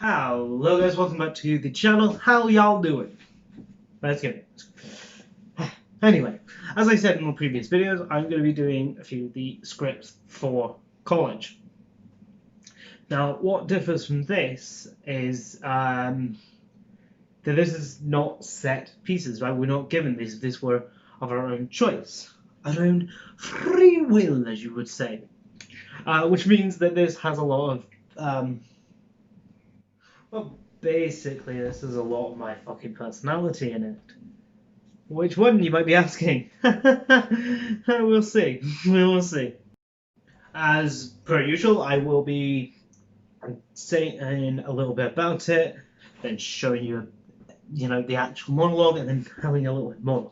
Hello guys, welcome back to the channel. How y'all doing? Let's get it. Anyway, as I said in the previous videos, I'm going to be doing a few of the scripts for college. Now, what differs from this is that this is not set pieces, right? We're not given these. These were of our own choice, our own free will, as you would say. Which means that this has a lot of well, basically, this is a lot of my fucking personality in it. Which one, you might be asking? We'll see. We will see. As per usual, I will be saying a little bit about it, then showing you, the actual monologue, and then telling a little bit more.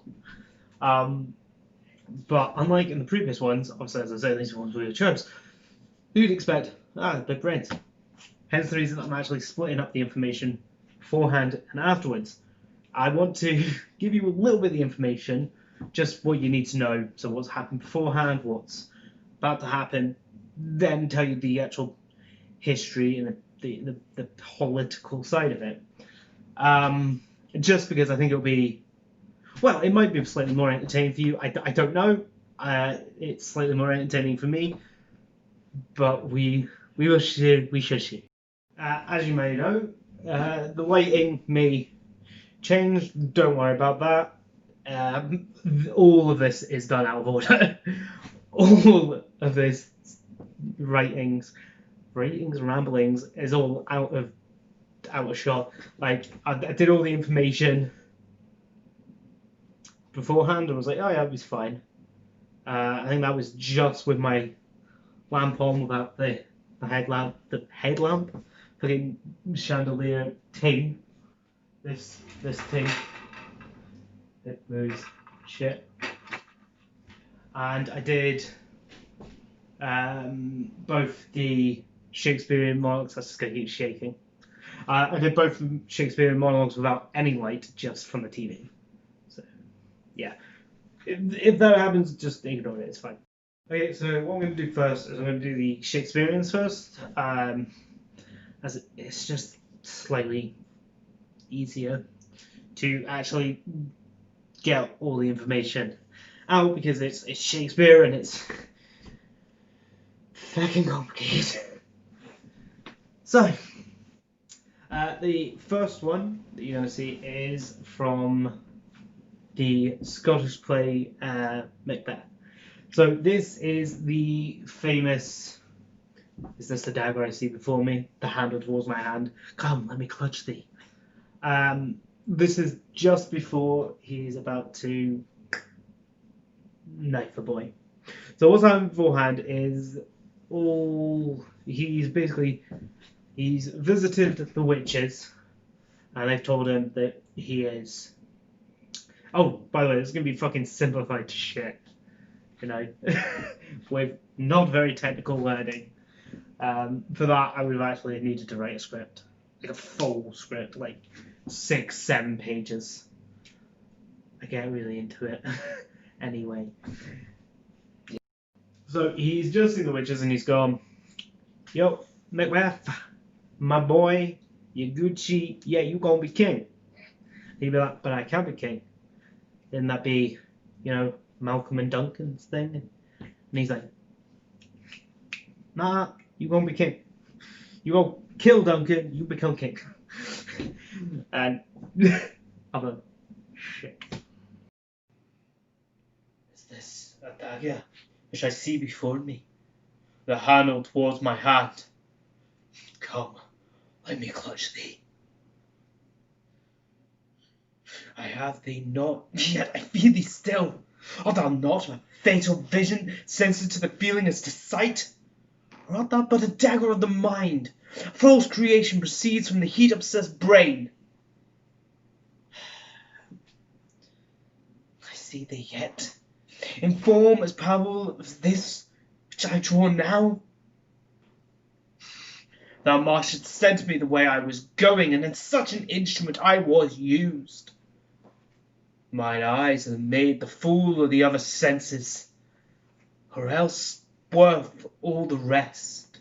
But unlike in the previous ones, obviously, as I say, these ones were your choice. You'd expect, big brains. Hence the reason I'm actually splitting up the information beforehand and afterwards. I want to give you a little bit of the information, just what you need to know. So what's happened beforehand, what's about to happen, then tell you the actual history and the political side of it. Just because I think it'll be, well, it might be slightly more entertaining for you. I don't know. It's slightly more entertaining for me, but we should see. As you may know, the lighting may change. Don't worry about that. All of this is done out of order. All of this ramblings is all out of shot. Like I did all the information beforehand and was like, oh yeah, it was fine. I think that was just with my lamp on without the headlamp, fucking chandelier thing. This thing that moves shit. And I did both the Shakespearean monologues. That's just going to keep shaking. I did both Shakespearean monologues without any light, just from the TV. So, yeah. If that happens, just ignore it. It's fine. Okay, so what I'm going to do first is I'm going to do the Shakespeareans first, as it's just slightly easier to actually get all the information out because it's Shakespeare and it's fucking complicated. So, the first one that you're going to see is from the Scottish play Macbeth. So this is the famous, is this the dagger I see before me? The handle towards my hand. Come, let me clutch thee. This is just before he's about to knife a boy. So what's happened beforehand is he's visited the witches, and they've told him that he is. Oh, by the way, it's gonna be fucking simplified to shit, with not very technical wording. For that, I would have actually needed to write a script, like a full script, like 6-7 pages. I get really into it. Anyway. So he's just seen the witches and he's gone, yo, Macbeth, my boy, you Gucci, yeah, you gonna be king. He'd be like, but I can't be king. Then that be, Malcolm and Duncan's thing? And he's like, nah, you gonna be king. You go kill Duncan, you become king. And I'm like, shit. Is this a dagger which I see before me? The handle towards my hand. Come, let me clutch thee. I have thee not, yet I feel thee still. Art thou not a fatal vision, sensitive to the feeling as to sight? Or art thou but a dagger of the mind? False creation proceeds from the heat-obsessed brain. I see thee yet, in form as powerful as this which I draw now. Thou marshest sent me the way I was going, and in such an instrument I was used. Mine eyes have made the fool of the other senses, or else worth all the rest.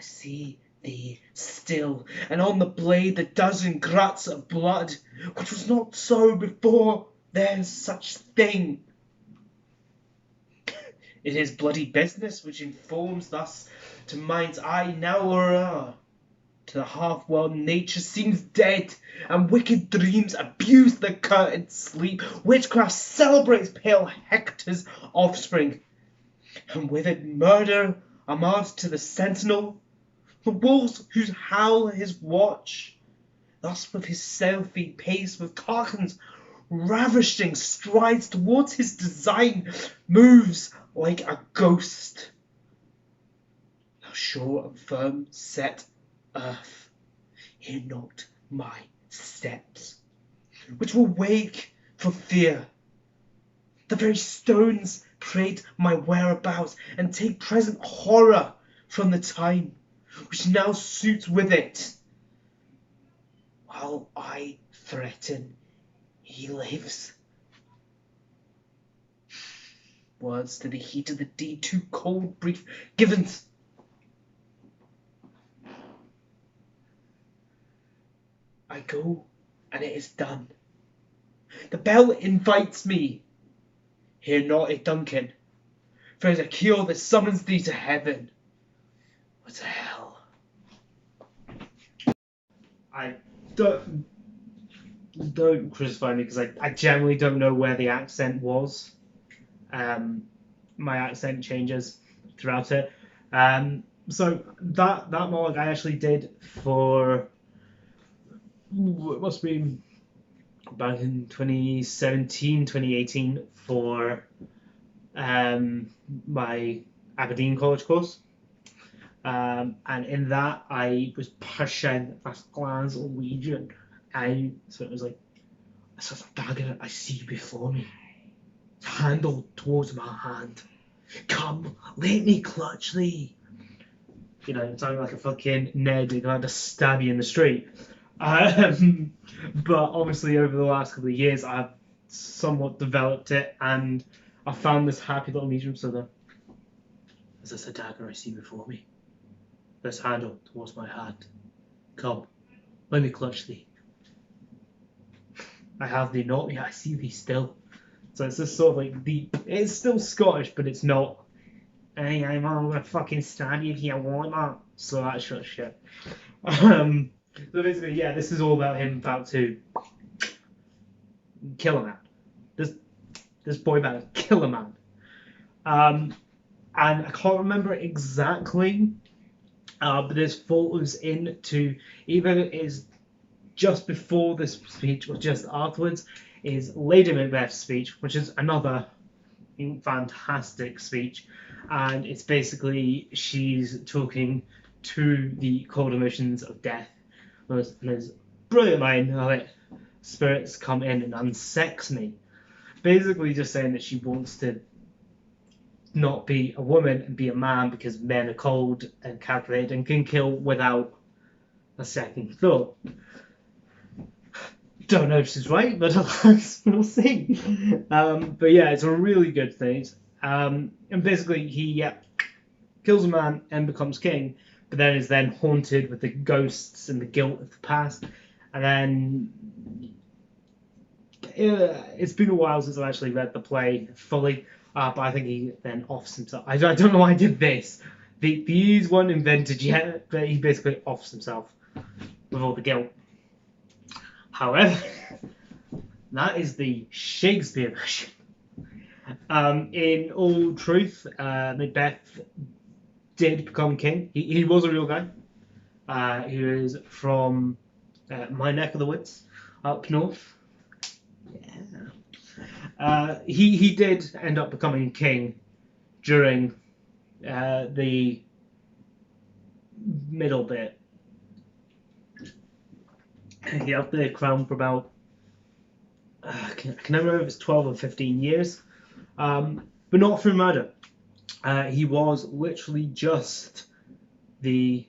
see thee still, and on the blade the dozen gruts of blood, which was not so before there's such thing. It is bloody business which informs thus to mind's eye now or to the half-world nature seems dead, and wicked dreams abuse the curtained sleep. Witchcraft celebrates pale Hector's offspring, and with it murder armed to the sentinel, the wolves whose howl his watch. Thus with his stealthy pace, with Tarquin's ravishing strides towards his design, moves like a ghost. Now sure and firm set earth, hear not my steps, which will wake for fear. The very stones prate my whereabouts, and take present horror from the time which now suits with it. While I threaten, he lives. Words to the heat of the deed, too cold, brief, given. I go, and it is done. The bell invites me. Hear not it, Duncan, for it is a cure that summons thee to heaven. What to hell? I don't crucify me, because I generally don't know where the accent was. My accent changes throughout it. So that monologue I actually did for, it must have been back in 2017, 2018 for my Aberdeen College course. And in that I was pushing a Glaswegian, and so it was like, a sort of dagger I see before me, handled towards my hand. Come, let me clutch thee. You know, sounding like a fucking Ned who had to stab you in the street. But obviously over the last couple of years I've somewhat developed it, and I found this happy little medium. So that, is this a dagger I see before me? This handle towards my hand. Come, let me clutch thee. I have thee not, yet I see thee still. So it's this sort of like deep. It's still Scottish, but it's not, hey, I'm gonna fucking stab you if you want that. So that sort of shit. So basically, yeah, this is all about him about to kill a man. This boy about to kill a man. And I can't remember exactly, but this falls into either it is just before this speech or just afterwards, is Lady Macbeth's speech, which is another fantastic speech. And it's basically she's talking to the cold emotions of death. And there's brilliant line how it, spirits come in and unsex me. Basically just saying that she wants to not be a woman and be a man, because men are cold and calculated and can kill without a second thought. Don't know if she's right, but we'll see. But yeah, it's a really good thing. And basically he kills a man and becomes king, but then is then haunted with the ghosts and the guilt of the past. And then it's been a while since I've actually read the play fully, but I think he then offs himself. I don't know why I did this. These weren't invented yet, but he basically offs himself with all the guilt. However, that is the Shakespeare version. In all truth, Macbeth did become king. He was a real guy. He was from my neck of the woods, up north. Yeah. He did end up becoming king during the middle bit. He held the crown for about, I can never remember if it's 12 or 15 years, but not through murder. He was literally just the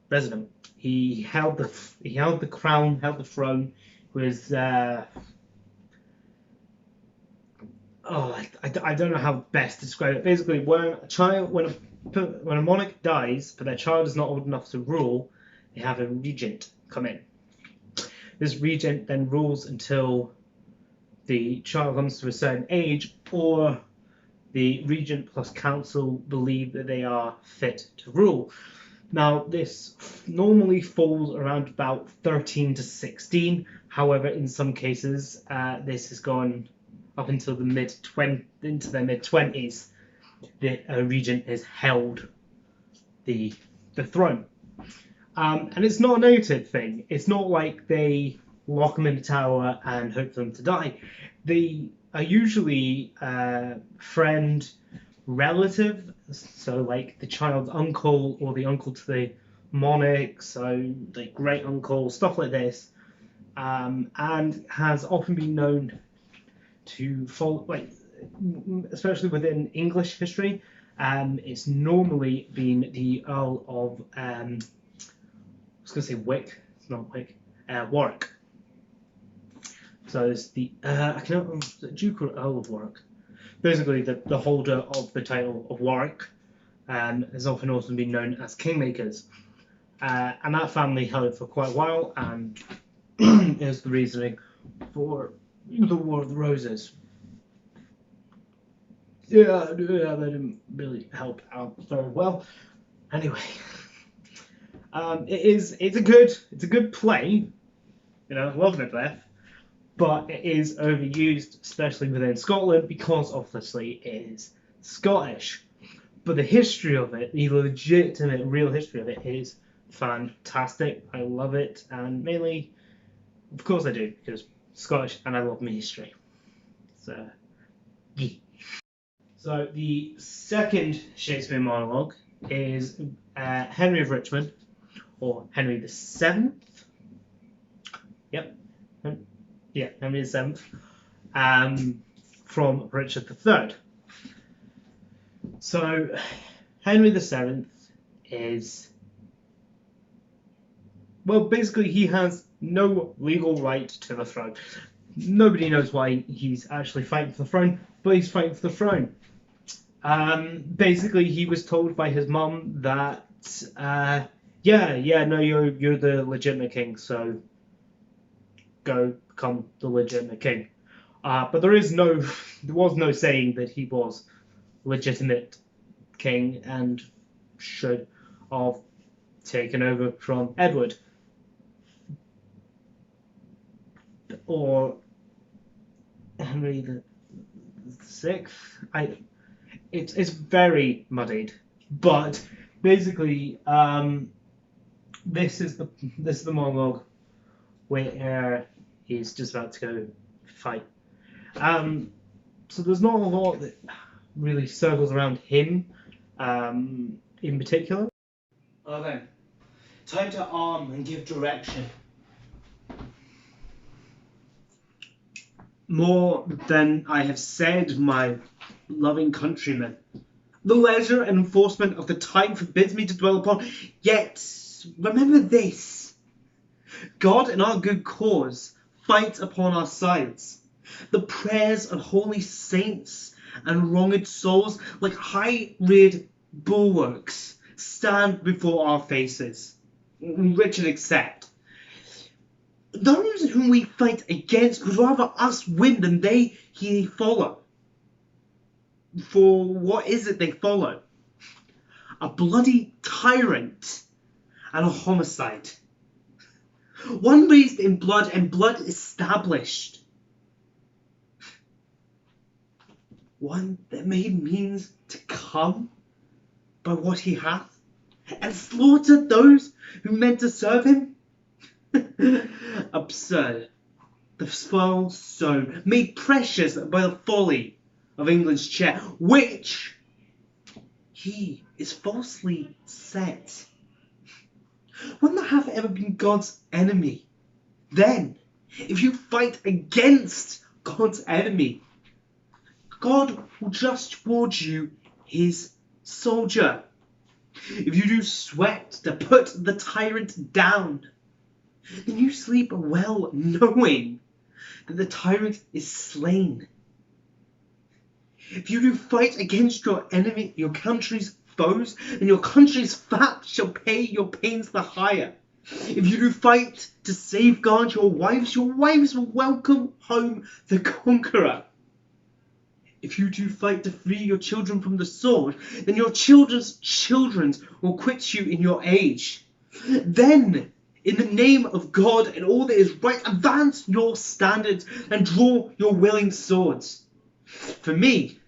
president. He held the crown, held the throne. Was I don't know how best to describe it. Basically, when when a monarch dies, but their child is not old enough to rule, they have a regent come in. This regent then rules until the child comes to a certain age, or the regent plus council believe that they are fit to rule. Now, this normally falls around about 13 to 16. However, in some cases, this has gone up until the into their mid-20s. The regent has held the throne. And it's not a negative thing. It's not like they lock them in a tower and hope for them to die. They are usually friend, relative, so like the child's uncle or the uncle to the monarch, so the great uncle, stuff like this, and has often been known to follow, like, especially within English history, it's normally been the Earl of, I was going to say Wick, it's not Wick, Warwick. So it's the Duke or Earl of Warwick. Basically, the holder of the title of Warwick has often also been known as kingmakers. And that family held it for quite a while, and is the reasoning for the War of the Roses. Yeah, that didn't really help out very well. Anyway, it's a good play, love Macbeth, but it is overused, especially within Scotland, because obviously it is Scottish. But the history of it, the legitimate, real history of it, is fantastic. I love it, and mainly, of course I do, because Scottish, and I love my history. So, yeah. So the second Shakespeare monologue is Henry of Richmond, or Henry the Seventh. Yep. Yeah, Henry the Seventh. From Richard III. So Henry the Seventh is, well, basically he has no legal right to the throne. Nobody knows why he's actually fighting for the throne, but he's fighting for the throne. Basically, he was told by his mum that, no, you're the legitimate king, so go become the legitimate king. But there was no saying that he was legitimate king and should have taken over from Edward or Henry the Sixth. It's very muddied, but basically, this is the monologue where he's just about to go fight. So there's not a lot that really circles around him, in particular. Okay, time to arm and give direction. More than I have said, my loving countrymen, the leisure and enforcement of the time forbids me to dwell upon. Yet remember this: God and our good cause fight upon our sides. The prayers of holy saints and wronged souls, like high-reared bulwarks, stand before our faces. Richard except. Those whom we fight against would rather us win than they he follow. For what is it they follow? A bloody tyrant and a homicide. One raised in blood and blood established. One that made means to come by what he hath, and slaughtered those who meant to serve him. Absurd. The spoil sown, made precious by the folly of England's chair, which he is falsely set. When there hath ever been God's enemy, then, if you fight against God's enemy, God will just towards you his soldier. If you do sweat to put the tyrant down, then you sleep well knowing that the tyrant is slain. If you do fight against your enemy, your country's foes, and your country's fat shall pay your pains the higher. If you do fight to safeguard your wives will welcome home the conqueror. If you do fight to free your children from the sword, then your children's children will quit you in your age. Then, in the name of God and all that is right, advance your standards and draw your willing swords. For me,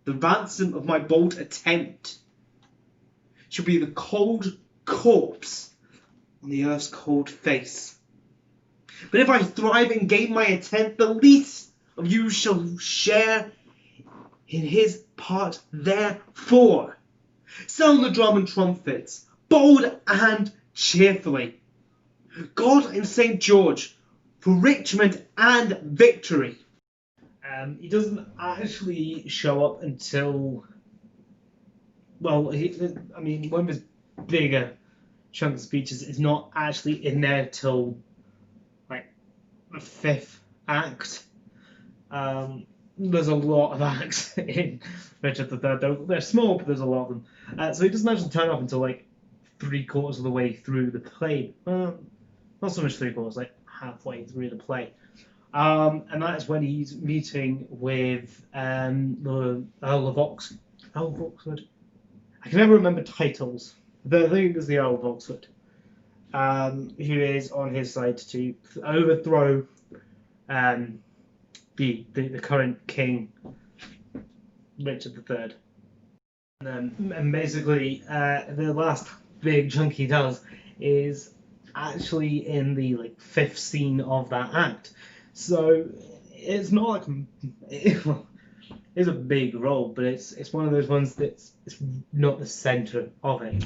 the ransom of my bold attempt shall be the cold corpse on the earth's cold face. But if I thrive and gain my intent, the least of you shall share in his part therefore. Sound the drum and trumpets, bold and cheerfully. God and St. George for Richmond and victory. He doesn't actually show up until, well, one of his bigger chunk of speeches is not actually in there till like the fifth act. There's a lot of acts in Richard III. They're small, but there's a lot of them. So he doesn't actually turn up until like 3/4 of the way through the play. Not so much 3/4, like halfway through the play. And that is when he's meeting with the Earl of Oxford. I can never remember titles. I think it's the Earl of Oxford, who is on his side to overthrow the current king, Richard III. And basically, the last big chunk he does is actually in the fifth scene of that act. So it's not it's a big role, but it's one of those ones that's it's not the center of it.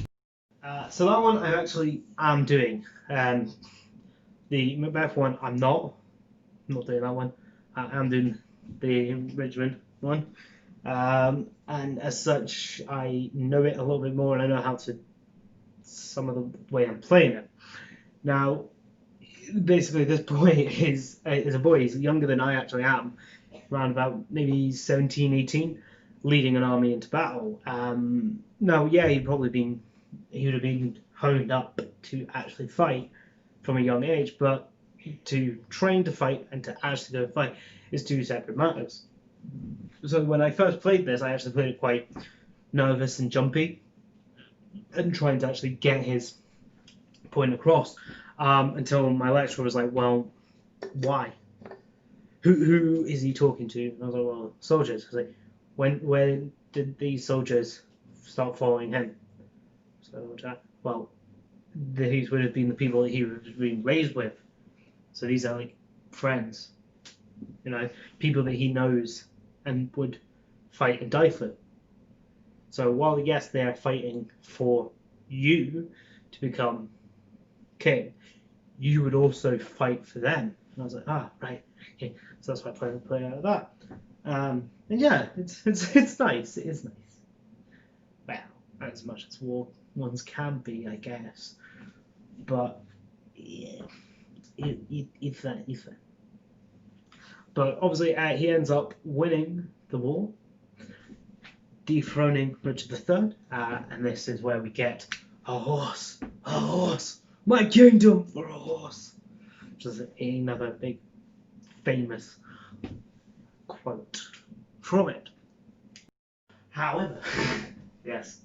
So that one I actually am doing. The Macbeth one I'm not doing that one. I'm doing the Richmond one, and as such I know it a little bit more and I know how to some of the way I'm playing it. Now, basically, this boy is a boy. He's younger than I actually am, around about maybe 17, 18, leading an army into battle. Now, yeah, he would have been honed up to actually fight from a young age, but to train to fight and to actually go fight is two separate matters. So when I first played this, I actually played it quite nervous and jumpy, and trying to actually get his point across. Until my lecturer was like, well, why? Who is he talking to? And I was like, well, soldiers. I was like, when did these soldiers start following him? So, well, these would have been the people that he would have been raised with. So these are like friends, people that he knows and would fight and die for. So while yes, they are fighting for you to become king, you would also fight for them. And I was like, right, okay. So that's why I play out of that. And yeah, it's nice. It is nice. Well, as much as war ones can be, I guess. But yeah, it's that. But obviously, he ends up winning the war, dethroning Richard III, and this is where we get a horse, my kingdom for a horse, which is another big famous quote from it. However, yes,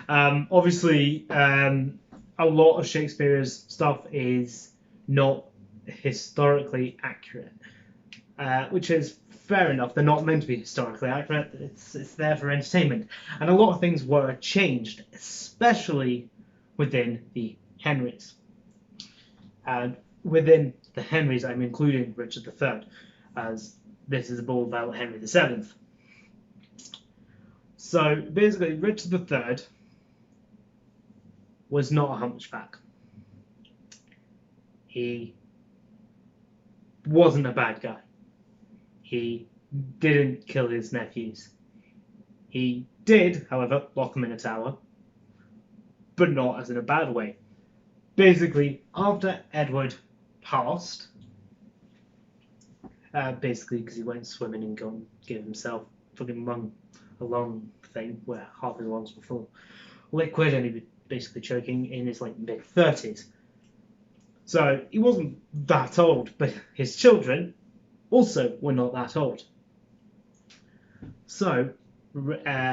obviously, a lot of Shakespeare's stuff is not historically accurate, which is fair enough. They're not meant to be historically accurate. It's there for entertainment, and a lot of things were changed, especially within the Henrys. And within the Henrys, I'm including Richard III, as this is all about Henry VII. So basically, Richard III was not a hunchback. He wasn't a bad guy. He didn't kill his nephews. He did, however, lock them in a tower, but not as in a bad way. Basically, after Edward passed, basically because he went swimming and gave himself fucking a lung thing where half his lungs were full of liquid, and he was basically choking in his like mid-30s. So he wasn't that old, but his children also were not that old. So Richard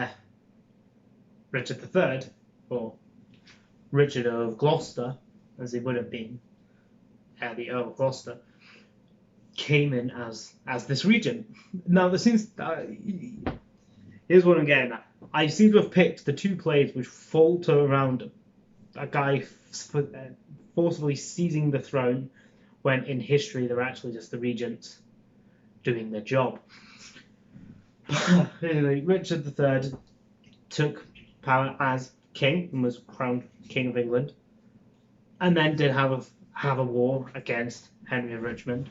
III, or Richard of Gloucester, as he would have been, the Earl of Gloucester, came in as this regent. Now, there seems here's what I'm getting at. I seem to have picked the two plays which falter around a guy forcibly seizing the throne, when in history they're actually just the regents doing their job. Anyway, Richard III took power as king and was crowned King of England, and then did have a war against Henry of Richmond,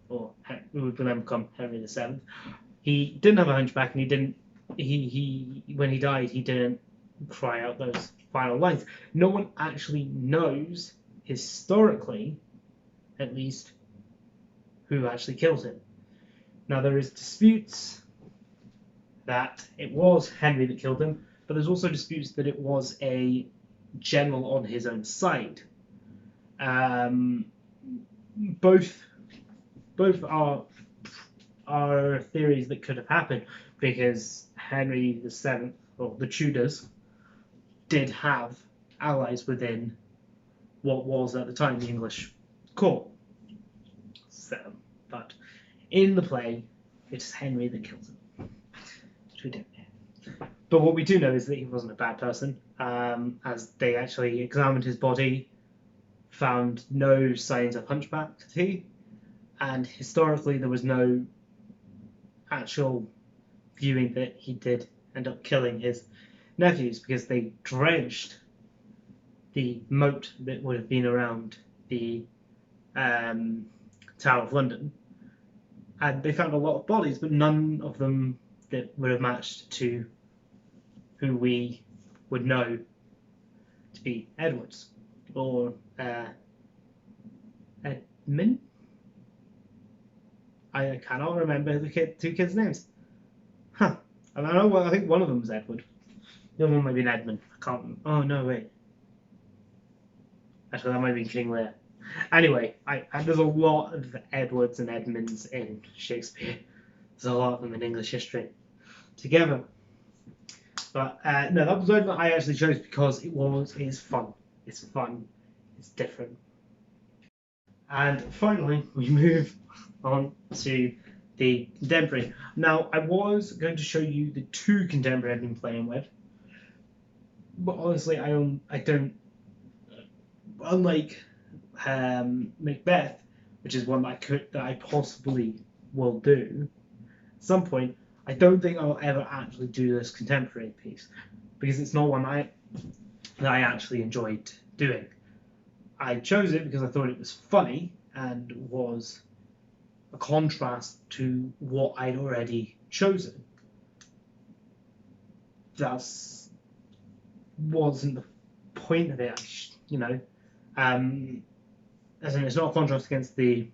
or who would then become Henry VII. He didn't have a hunchback, and he didn't. He when he died, he didn't cry out those final lines. No one actually knows, historically, at least, who actually killed him. Now, there is disputes that it was Henry that killed him, but there's also disputes that it was a general on his own side. Both are theories that could have happened, because Henry VII, or the Tudors, did have allies within what was at the time the English court. So, but in the play, it's Henry that kills him, which we don't know. But what we do know is that he wasn't a bad person, as they actually examined his body, found no signs of hunchbackity, and historically there was no actual viewing that he did end up killing his nephews, because they dredged the moat that would have been around the Tower of London, and they found a lot of bodies, but none of them that would have matched to who we would know to be Edwards or Edmund. I cannot remember the two kids' names. Huh. I know. I think one of them was Edward. The other one might be an Edmund. I can't. Oh no, wait. Actually, that might be King Lear. Anyway, there's a lot of Edwards and Edmunds in Shakespeare. There's a lot of them in English history together. But no, that was one that I actually chose because it's fun. It's fun. It's different. And finally, we move on to the contemporary. Now, I was going to show you the two contemporary I've been playing with, but honestly, I don't. Unlike Macbeth, which is one that I possibly will do at some point, I don't think I'll ever actually do this contemporary piece, because it's not one that I actually enjoyed doing. I chose it because I thought it was funny and was a contrast to what I'd already chosen. That wasn't the point of it, as in, it's not a contrast against the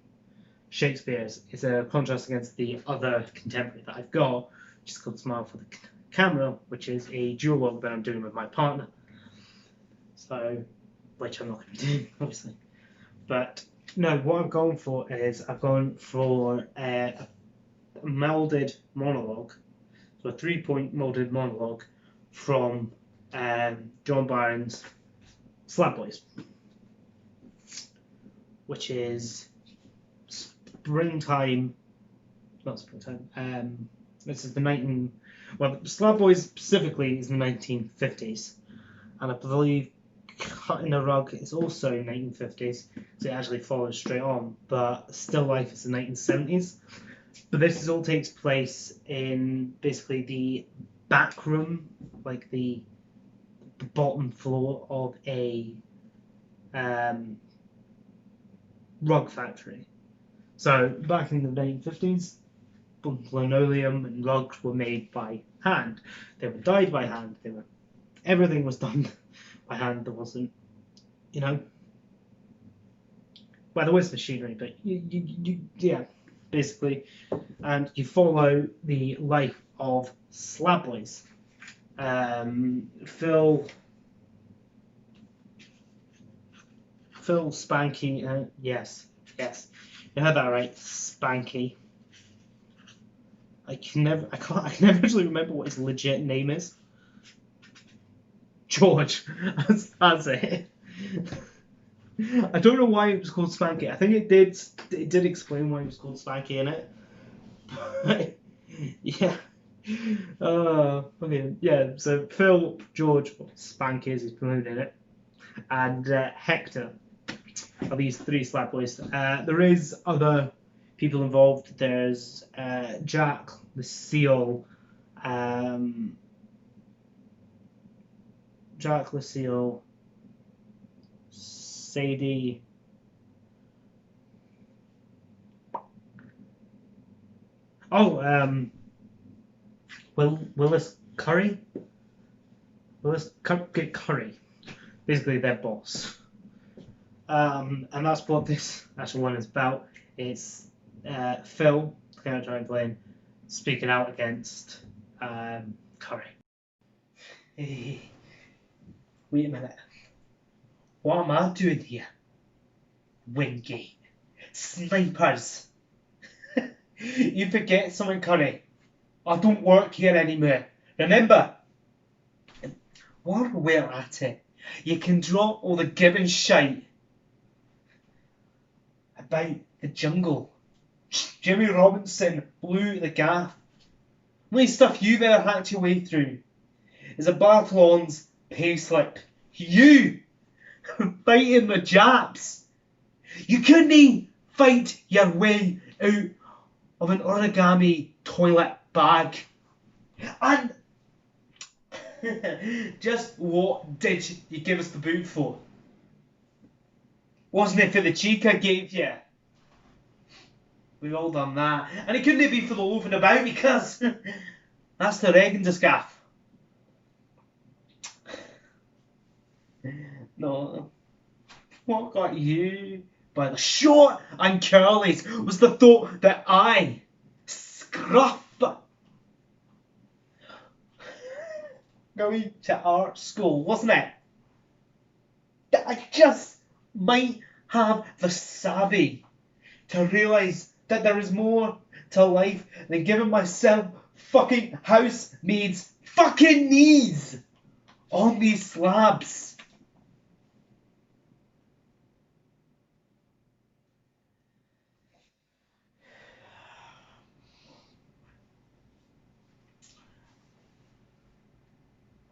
Shakespeare's, it's a contrast against the other contemporary that I've got, which is called Smile for the Camera, which is a duologue that I'm doing with my partner. So, which I'm not going to do, obviously. But no, what I've gone for is a melded monologue, so a 3-point melded monologue from John Byron's Slab Boys, which is springtime, not springtime. This is Slab Boys specifically is the 1950s, and I believe Cut in a Rug is also 1950s, so it actually follows straight on. But Still Life is the 1970s. But this all takes place in basically the back room, like the bottom floor of a rug factory. So back in the 1950s, linoleum and rugs were made by hand. They were dyed by hand. Everything was done by hand. There wasn't, well, there was machinery, but yeah. basically, and you follow the life of Slab Boys. Phil Spanky, yes, you heard that right, Spanky. I can never actually remember what his legit name is. George, that's it. I don't know why it was called Spanky. I think it did explain why it was called Spanky in it. Yeah. Okay. Yeah. So Phil, George, Spanky as he's promoted in it, and Hector are these three Slab Boys. There is other people involved. There's Jack the Seal, Sadie. Oh, Willis Curry. Curry. Basically, their boss. And that's what this actual one is about. It's Phil, the character I'm playing, speaking out against Curry. Hey, wait a minute. What am I doing here? Wingate. Snipers. You forget something, Curry. I don't work here anymore. Remember? While we're at it, you can drop all the gibbon shite about the jungle. Jimmy Robinson blew the gaff. Only stuff you've ever hacked your way through is a Barthelon's payslip. You fighting the Japs. You couldn't fight your way out of an origami toilet bag. And just what did you give us the boot for? Wasn't it for the cheek I gave you? We've all done that. And it couldn't be for the loafing about because that's the Reagan scaff. No. What got you by the short and curlies was the thought that I, Scruff, going to art school, wasn't it? That I just might have the savvy to realise that there is more to life than giving myself fucking housemaids' fucking knees on these slabs.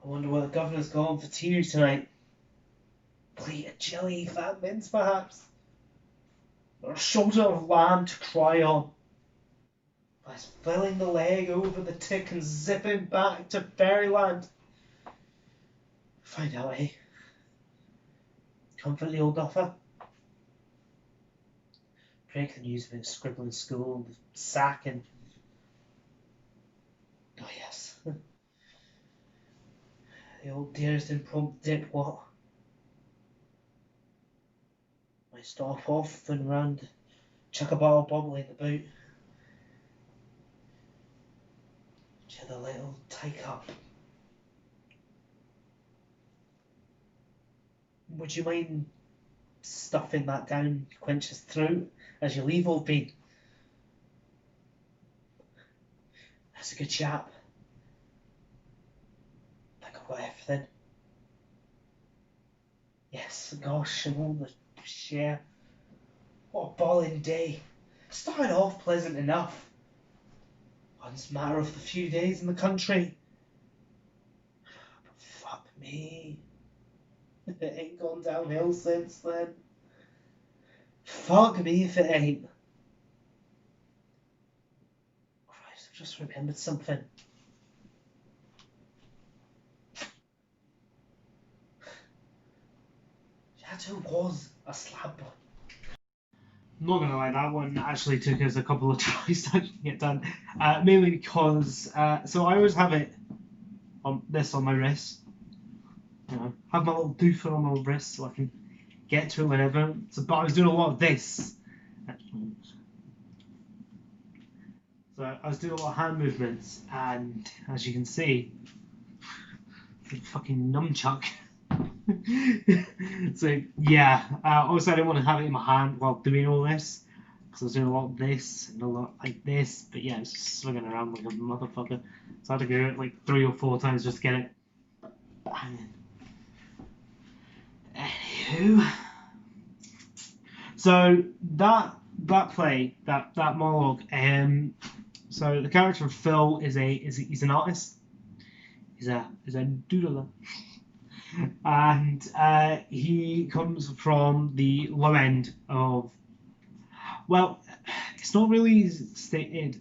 I wonder what the governor's got for tea tonight. Plate of chili, fat mince perhaps? Or a shoulder of lamb to cry on. That's filling the leg over the tick and zipping back to fairyland. Find out, eh? Comfort the old duffer. Break the news about scribbling school, the sacking. Oh yes. The old dearest impromptu dip what? Might stop off and round, chuck a bottle bobbly in the boot. To the little tie-cup. Would you mind stuffing that down Quench's throat as you leave, old Pete? That's a good chap. Think I've got everything. Yes, gosh, and all the share. What a balling day. Started off pleasant enough. Once matter of the few days in the country. But fuck me. It ain't gone downhill since then. Fuck me if it ain't. Christ, I've just remembered something. Shadow was a slab. I'm not gonna lie, that one actually took us a couple of tries to actually get done. Mainly because so I always have it on this on my wrist. You know, have my little doofer on my wrist so I can get to it whenever. So, but I was doing a lot of this. I was doing a lot of hand movements, and as you can see, it's a fucking nunchuck. So yeah, obviously I didn't want to have it in my hand while doing all this, because I was doing a lot of this and a lot like this, but yeah, it's just swinging around like a motherfucker. So I had to do it like 3 or 4 times just to get it banging. Anywho, so that play, that monologue, so the character of Phil he's an artist. He's a doodler. And he comes from the low end of, well, it's not really stated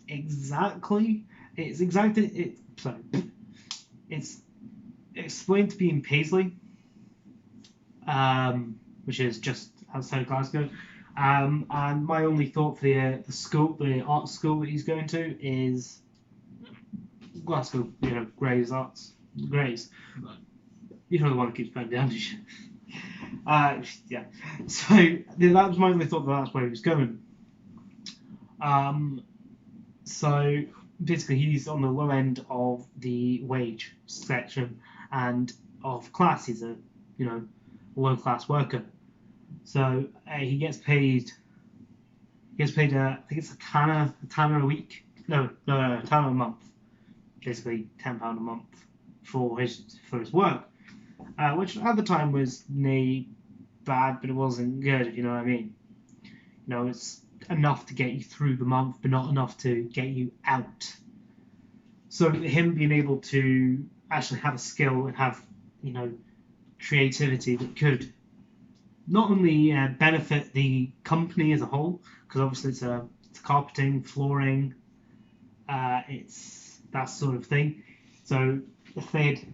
exactly. It's explained to be in Paisley, which is just outside Glasgow. And my only thought for the school, the art school that he's going to, is Glasgow, Gray's Arts. Gray's. You know, the one that keeps burning down. Yeah. So that was my only thought that's where he was going. So basically, he's on the low end of the wage section and of class. He's a low class worker. So he gets paid. I think it's a tanner a week. No, a tanner a month. Basically, £10 a month for his work. Which at the time was bad, but it wasn't good, if you know what I mean. It's enough to get you through the month, but not enough to get you out. So him being able to actually have a skill and have, creativity that could not only benefit the company as a whole, because obviously it's carpeting, flooring, it's that sort of thing. So if they'd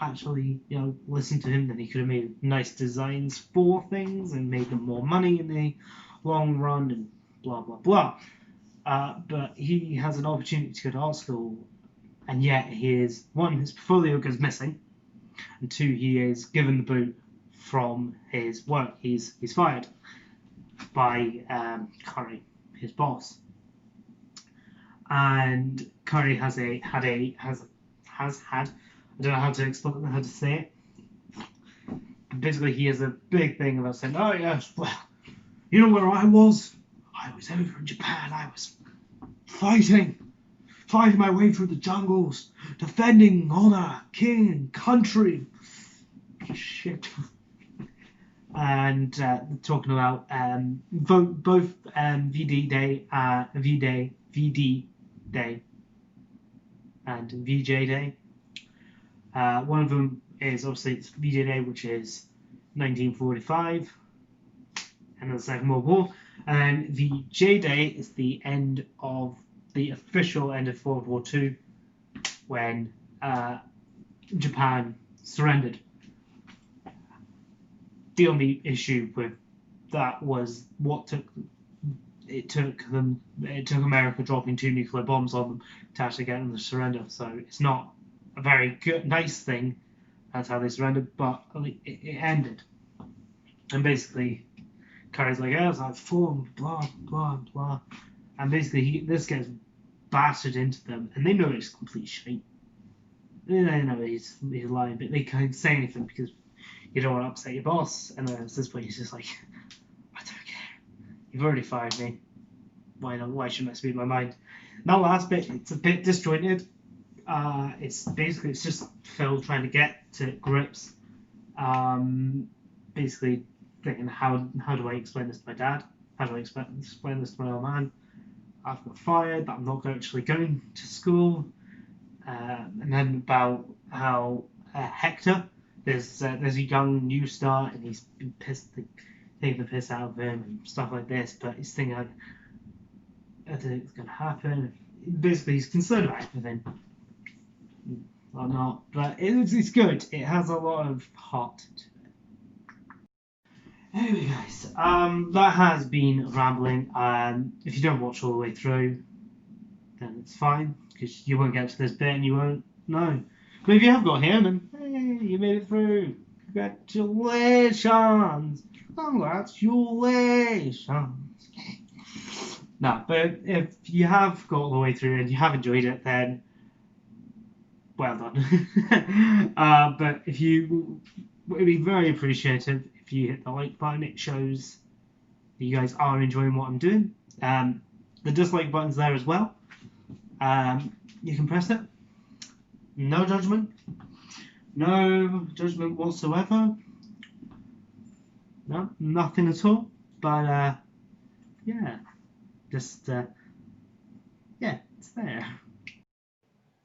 actually listened to him, then he could have made nice designs for things and made them more money in the long run and blah blah blah. But he has an opportunity to go to art school, and yet his portfolio goes missing, and 2, he is given the boot from his work. He's fired by Curry, his boss, and Curry has had I don't know how to say it. But basically, he has a big thing about saying, "Oh yes, well, you know where I was? I was over in Japan. I was fighting my way through the jungles, defending honor, king, country." Shit. And talking about both VD Day, VD Day, and VJ Day. One of them is obviously it's VJ Day, which is 1945, and the Second World War, and the J Day is the official end of World War II, when Japan surrendered. The only issue with that was it took America dropping 2 nuclear bombs on them to actually get them to surrender. So it's not a very nice thing. That's how they surrendered, but it ended. And basically, Curry's like, "Oh, I've fallen, blah blah blah," and basically this gets battered into them, and they know it's complete shit. They know he's lying, but they can't say anything because you don't want to upset your boss. And then at this point, he's just like, "I don't care. You've already fired me. Why shouldn't I speak my mind?" And that last bit, it's a bit disjointed. It's just Phil trying to get to grips. Basically thinking, how do I explain this to my dad? How do I explain this to my old man? I've got fired. I'm not actually going to school. And then about how Hector, there's a young new star, and he's been taking the piss out of him and stuff like this. But he's thinking, I don't think it's going to happen. Basically, he's concerned about everything. Or not, but it's good. It has a lot of heart to it. Anyway, guys, that has been rambling. If you don't watch all the way through, then it's fine, because you won't get to this bit and you won't know. But if you have got here, then hey, you made it through. Congratulations! Congratulations! No, but if you have got all the way through and you have enjoyed it, then well done. But if you would be very appreciative if you hit the like button. It shows that you guys are enjoying what I'm doing. The dislike button's there as well. You can press it. No judgment. No judgment whatsoever. No, nothing at all. But yeah, just yeah, it's there.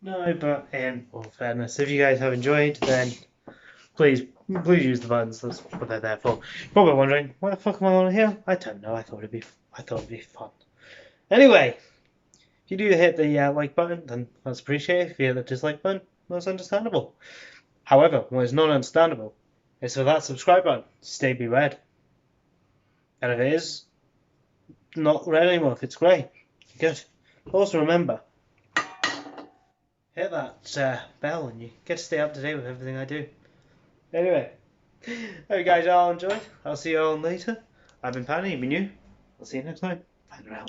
No, but in all fairness, if you guys have enjoyed, then please use the buttons. That's what they're there for. You're probably wondering, why the fuck am I on here? I don't know. I thought it'd be fun. Anyway, if you do hit the like button, then that's appreciated. If you hit the dislike button, that's understandable. However, what is not understandable is for that subscribe button to stay be red. And if it is not red anymore, if it's grey, good. Also remember, hit that bell and you get to stay up to date with everything I do. Anyway, hope you guys all enjoyed. I'll see you all later. I've been Paddy, you've been you. I'll see you next time. Bye now.